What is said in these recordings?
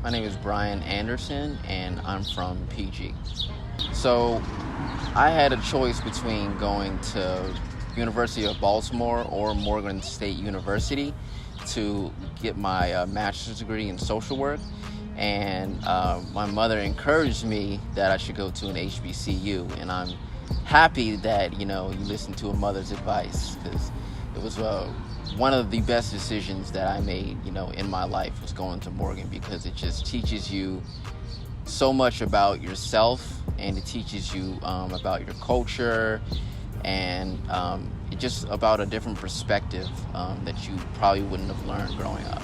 My name is Brian Anderson, and I'm from PG. So I had a choice between going to University of Baltimore or Morgan State University to get my master's degree in social work. And my mother encouraged me that I should go to an HBCU, and I'm happy that you listen to a mother's advice, because it was one of the best decisions that I made in my life was going to Morgan, because it just teaches you so much about yourself, and it teaches you about your culture, and it just about a different perspective that you probably wouldn't have learned growing up.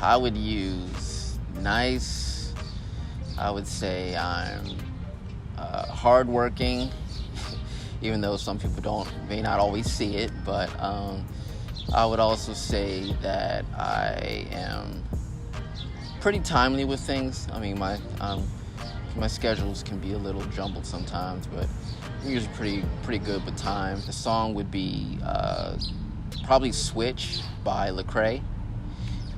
I would use nice. I would say I'm hardworking, even though some people may not always see it. But I would also say that I am pretty timely with things. I mean, my schedules can be a little jumbled sometimes, but I'm usually pretty good with time. The song would be probably "Switch" by Lecrae,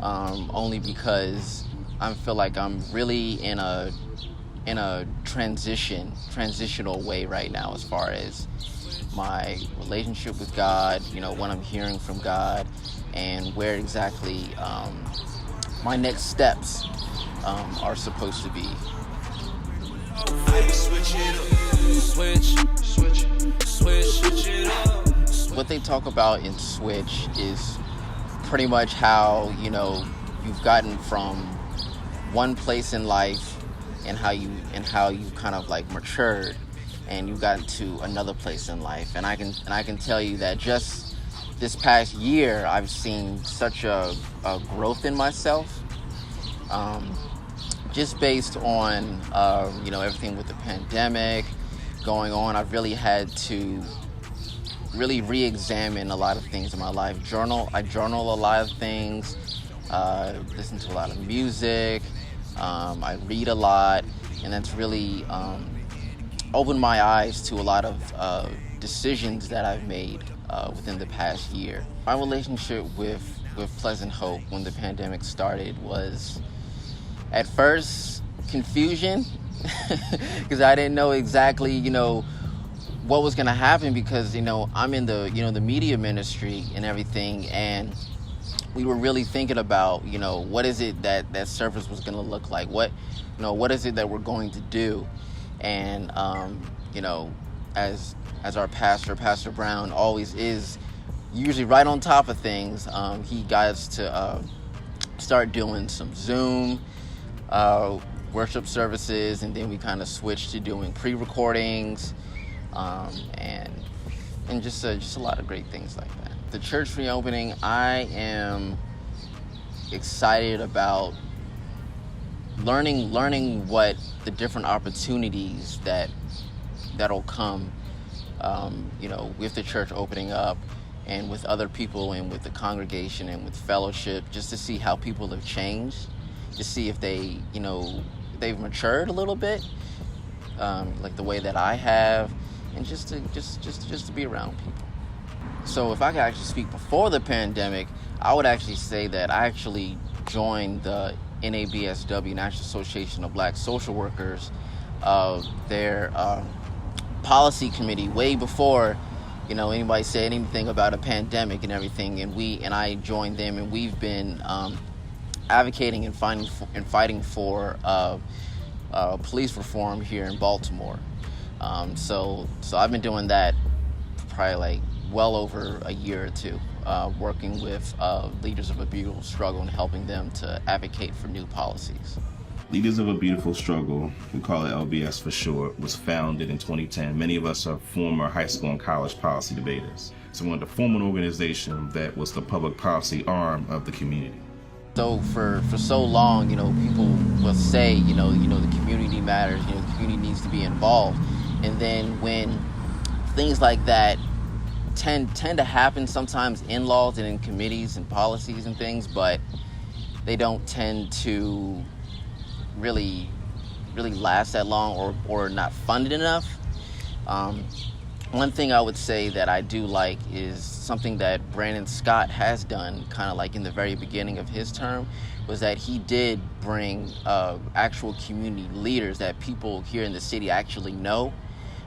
only because I feel like I'm really in a transitional way right now, as far as my relationship with God, what I'm hearing from God, and where exactly my next steps are supposed to be. What they talk about in Switch is pretty much how you've gotten from one place in life, and how you kind of like matured, and you got to another place in life. And I can tell you that just this past year, I've seen such a growth in myself, just based on everything with the pandemic going on. I've really had to really re-examine a lot of things in my life. I journal a lot of things, listen to a lot of music, I read a lot, and that's really opened my eyes to a lot of decisions that I've made within the past year. My relationship with Pleasant Hope when the pandemic started was, at first, confusion, because I didn't know exactly what was going to happen, because I'm in the media ministry and everything, and we were really thinking about what is it that service was going to look like, what is it that we're going to do. And as our Pastor Brown always is, usually right on top of things, he got us to start doing some Zoom worship services, and then we kind of switched to doing pre-recordings, and just a lot of great things like that. The church reopening, I am excited about learning what the different opportunities that'll come, with the church opening up, and with other people, and with the congregation, and with fellowship, just to see how people have changed, to see if they've matured a little bit, like the way that I have, and just to be around people. So if I could actually speak before the pandemic, I would actually say that I actually joined the NABSW, National Association of Black Social Workers, their policy committee, way before anybody said anything about a pandemic and everything. And I joined them, and we've been advocating and fighting for police reform here in Baltimore. So I've been doing that probably like well over a year or two, working with Leaders of a Beautiful Struggle and helping them to advocate for new policies. Leaders of a Beautiful Struggle, we call it LBS for short, was founded in 2010. Many of us are former high school and college policy debaters. So we wanted to form an organization that was the public policy arm of the community. So for so long, people will say, the community matters, the community needs to be involved. And then when things like that tend to happen sometimes in laws and in committees and policies and things, but they don't tend to really last that long, or not funded enough. One thing I would say that I do like is something that Brandon Scott has done, kind of like in the very beginning of his term, was that he did bring actual community leaders that people here in the city actually know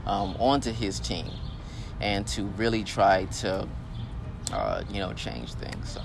onto his team, and to really try to change things. So